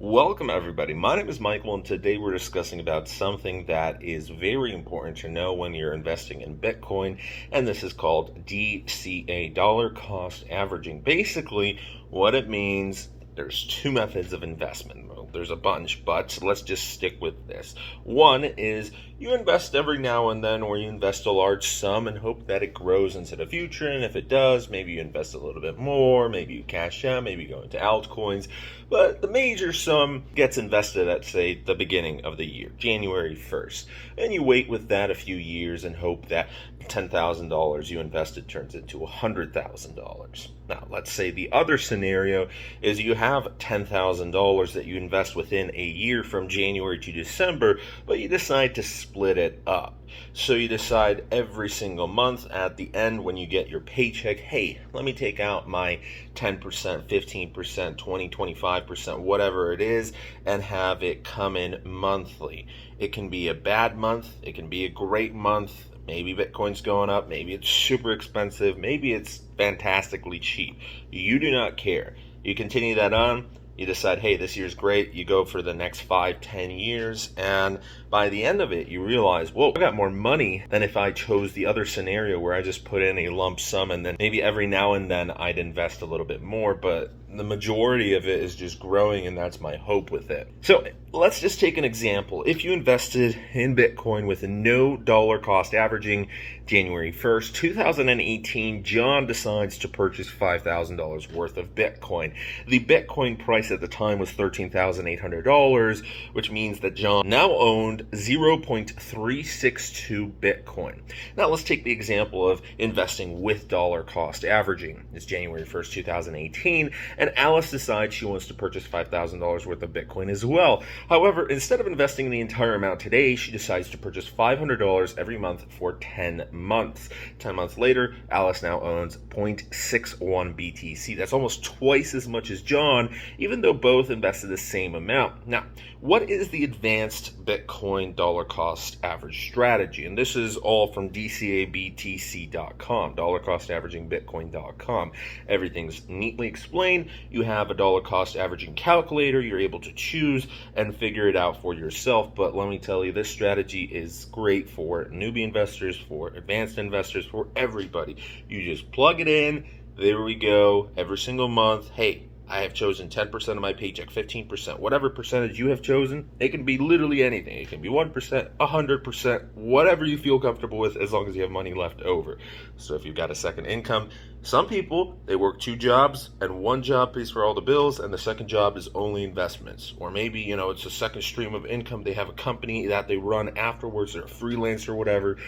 Welcome everybody. My name is Michael and today we're discussing about something that is very important to know when you're investing in Bitcoin, and this is called DCA, dollar cost averaging. Basically, what it means, there's two methods of investment. Well, there's a bunch, but let's just stick with this. One is you invest every now and then, or you invest a large sum and hope that it grows into the future. And if it does, maybe you invest a little bit more, maybe you cash out, maybe you go into altcoins. But the major sum gets invested at, say, the beginning of the year, January 1st. And you wait with that a few years and hope that $10,000 you invested turns into $100,000. Now, let's say the other scenario is you have $10,000 that you invest within a year from January to December, but you decide to split it up. So you decide every single month at the end when you get your paycheck, hey, let me take out my 10%, 15%, 20, 25%, whatever it is, and have it come in monthly. It can be a bad month, it can be a great month. Maybe Bitcoin's going up, maybe it's super expensive, maybe it's fantastically cheap. You do not care. You continue that on. You decide, hey, this year's great. You go for the next 5-10 years. And by the end of it, you realize, whoa, I got more money than if I chose the other scenario where I just put in a lump sum and then maybe every now and then I'd invest a little bit more. But the majority of it is just growing, and that's my hope with it. So let's just take an example. If you invested in Bitcoin with no dollar cost averaging, January 1st, 2018, John decides to purchase $5,000 worth of Bitcoin. The Bitcoin price at the time was $13,800, which means that John now owned 0.362 Bitcoin. Now let's take the example of investing with dollar cost averaging. It's January 1st, 2018, and Alice decides she wants to purchase $5,000 worth of Bitcoin as well. However, instead of investing the entire amount today, she decides to purchase $500 every month for 10 months. 10 months later, Alice now owns 0.61 BTC. That's almost twice as much as John, even though both invested the same amount. Now, what is the advanced Bitcoin dollar cost average strategy? And this is all from DCABTC.com, dollar cost averaging Bitcoin.com. Everything's neatly explained. You have a dollar cost averaging calculator. You're able to choose and figure it out for yourself. But let me tell you, this strategy is great for newbie investors, for advanced investors, for everybody. You just plug it in. There we go. Every single month, hey, I have chosen 10% of my paycheck, 15%, whatever percentage you have chosen. It can be literally anything. It can be 1%, 100%, whatever you feel comfortable with, as long as you have money left over. So if you've got a second income, some people, they work 2 jobs and one job pays for all the bills and the second job is only investments. Or maybe, it's a second stream of income. They have a company that they run afterwards. They're a freelancer or whatever.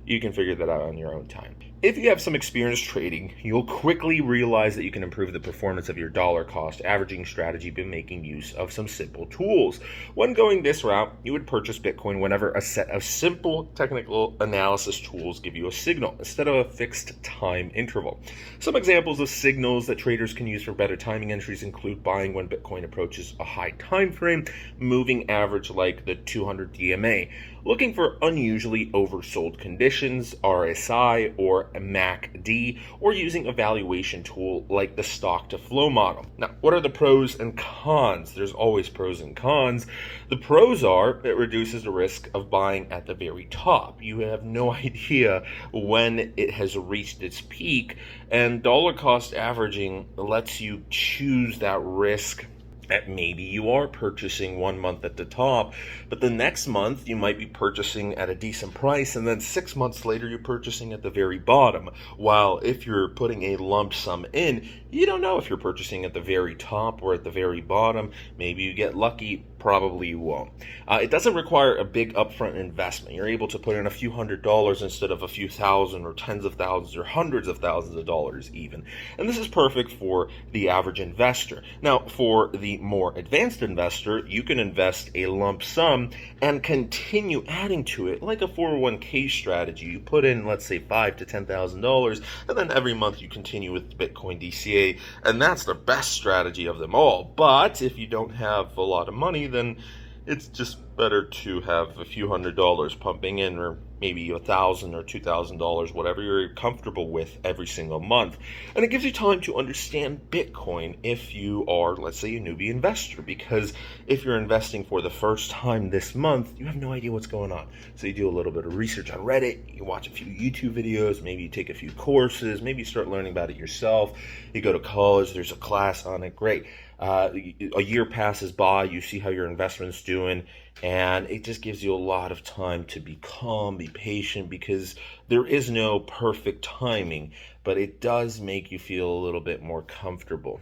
You can figure that out on your own time. If you have some experience trading, you'll quickly realize that you can improve the performance of your dollar cost averaging strategy by making use of some simple tools. When going this route, you would purchase Bitcoin whenever a set of simple technical analysis tools give you a signal instead of a fixed time interval. Some examples of signals that traders can use for better timing entries include buying when Bitcoin approaches a high time frame, moving average like the 200 DMA, looking for unusually oversold conditions, RSI, or MACD, or using a valuation tool like the stock to flow model. Now, what are the pros and cons? There's always pros and cons. The pros are it reduces the risk of buying at the very top. You have no idea when it has reached its peak, and dollar cost averaging lets you choose that risk. That maybe you are purchasing 1 month at the top, but the next month you might be purchasing at a decent price, and then 6 months later you're purchasing at the very bottom. While if you're putting a lump sum in, you don't know if you're purchasing at the very top or at the very bottom. Maybe you get lucky, probably you won't. It doesn't require a big upfront investment. You're able to put in a few $100s instead of a few thousand or tens of thousands or hundreds of thousands of dollars even. And this is perfect for the average investor. Now, for the more advanced investor, you can invest a lump sum and continue adding to it like a 401k strategy. You put in, let's say, $5,000 to $10,000, and then every month you continue with Bitcoin DCA, and that's the best strategy of them all. But if you don't have a lot of money, then It's just better to have a few $100s pumping in, or maybe $1,000 or $2,000, whatever you're comfortable with every single month. And it gives you time to understand Bitcoin if you are, let's say, a newbie investor, because if you're investing for the first time this month, you have no idea what's going on. So you do a little bit of research on Reddit, you watch a few YouTube videos, maybe you take a few courses, maybe you start learning about it yourself. You go to college, there's a class on it, great. A year passes by, you see how your investment's doing, and it just gives you a lot of time to be calm, be patient, because there is no perfect timing, but it does make you feel a little bit more comfortable.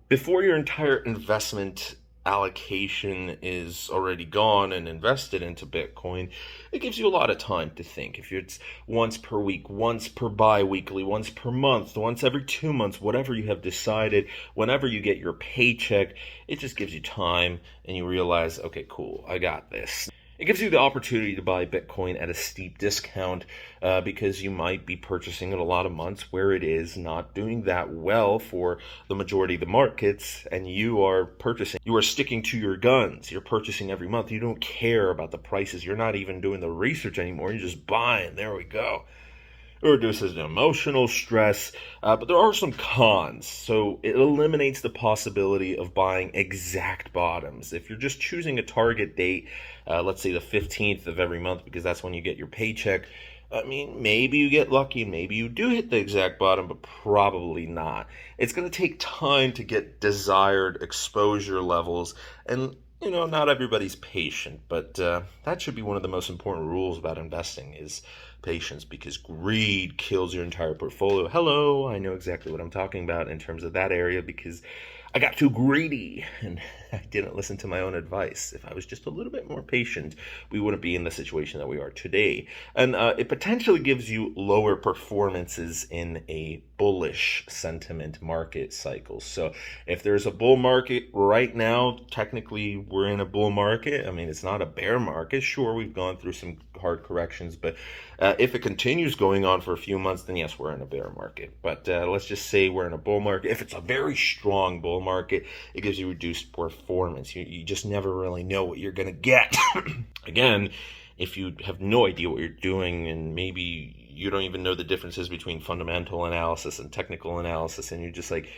Before your entire investment allocation is already gone and invested into Bitcoin, it gives you a lot of time to think. If it's once per week, once per bi-weekly, once per month, once every 2 months, whatever you have decided, whenever you get your paycheck, it just gives you time and you realize, okay, cool, I got this. It gives you the opportunity to buy Bitcoin at a steep discount because you might be purchasing in a lot of months where it is not doing that well for the majority of the markets, and you are sticking to your guns. You're purchasing every month. You don't care about the prices. You're not even doing the research anymore. You're just buying. There we go. It reduces the emotional stress, but there are some cons. So it eliminates the possibility of buying exact bottoms. If you're just choosing a target date, let's say the 15th of every month, because that's when you get your paycheck, I mean, maybe you get lucky, maybe you do hit the exact bottom, but probably not. It's going to take time to get desired exposure levels, and not everybody's patient, but that should be one of the most important rules about investing is patience, because greed kills your entire portfolio. Hello, I know exactly what I'm talking about in terms of that area, because I got too greedy and I didn't listen to my own advice. If I was just a little bit more patient, we wouldn't be in the situation that we are today. And it potentially gives you lower performances in a bullish sentiment market cycle. So if there's a bull market right now, technically we're in a bull market. I mean, it's not a bear market. Sure, we've gone through some hard corrections, but if it continues going on for a few months, then yes, we're in a bear market. But let's just say we're in a bull market. If it's a very strong bull market, it gives you reduced performance. You just never really know what you're going to get. Again, if you have no idea what you're doing, and maybe you don't even know the differences between fundamental analysis and technical analysis, and you're just like,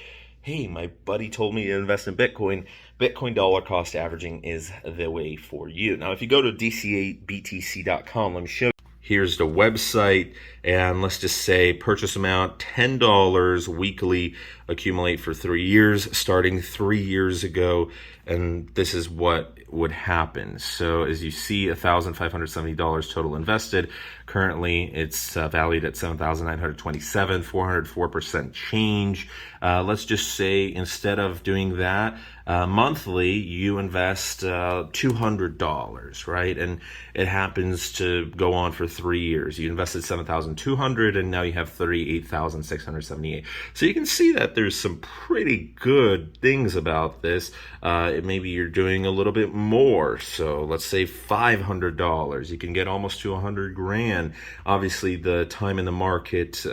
hey, my buddy told me to invest in Bitcoin. Bitcoin dollar cost averaging is the way for you. Now, if you go to DCABTC.com, let me show you. Here's the website, and let's just say purchase amount $10 weekly, accumulate for 3 years, starting 3 years ago, and this is what would happen. So as you see, $1,570 total invested. Currently, it's valued at $7,927, 404% change. Let's just say instead of doing that, monthly, you invest $200, right? And it happens to go on for 3 years. You invested $7,200, and now you have $38,678. So you can see that there's some pretty good things about this. Maybe you're doing a little bit more. So let's say $500. You can get almost to $100,000. Obviously, the time in the market,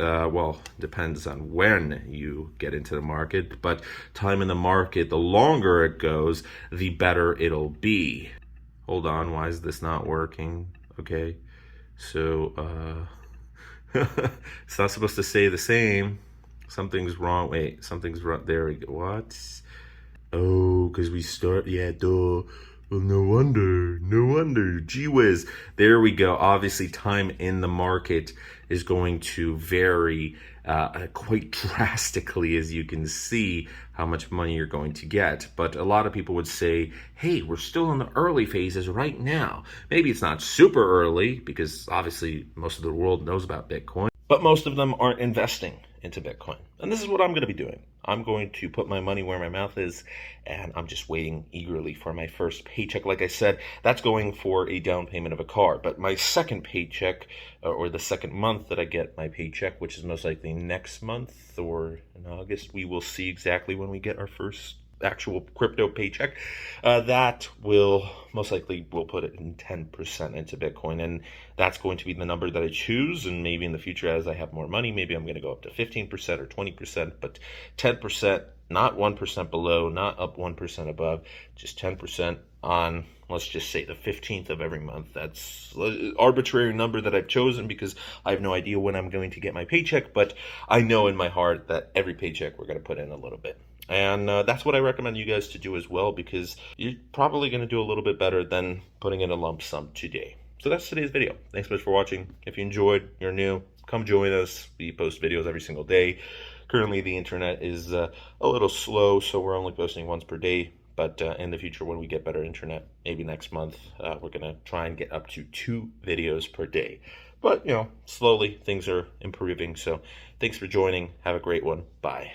depends on when you get into the market, but time in the market, the longer it goes, the better it'll be. Hold on, why is this not working? Okay, so it's not supposed to stay the same. Something's wrong. Wait, something's wrong. There we go. What? Oh, because we start, yeah, duh. Well, no wonder, gee whiz. There we go. Obviously, time in the market is going to vary quite drastically, as you can see how much money you're going to get. But a lot of people would say, hey, we're still in the early phases right now. Maybe it's not super early, because obviously most of the world knows about Bitcoin, but most of them aren't investing into Bitcoin. And this is what I'm going to be doing. I'm going to put my money where my mouth is, and I'm just waiting eagerly for my first paycheck. Like I said, that's going for a down payment of a car. But my second paycheck, or the second month that I get my paycheck, which is most likely next month or in August, we will see exactly when we get our first actual crypto paycheck, that will most likely will put it in 10% into Bitcoin, and that's going to be the number that I choose. And maybe in the future, as I have more money, maybe I'm going to go up to 15% or 20%, but 10%, not 1% below, not up 1% above, just 10% on, let's just say, the 15th of every month. That's an arbitrary number that I've chosen because I have no idea when I'm going to get my paycheck, but I know in my heart that every paycheck we're going to put in a little bit. And that's what I recommend you guys to do as well, because you're probably going to do a little bit better than putting in a lump sum today. So that's today's video. Thanks so much for watching. If you enjoyed, you're new, come join us. We post videos every single day. Currently, the internet is a little slow, so we're only posting once per day. But in the future, when we get better internet, maybe next month, we're going to try and get up to 2 videos per day. But, slowly things are improving. So thanks for joining. Have a great one. Bye.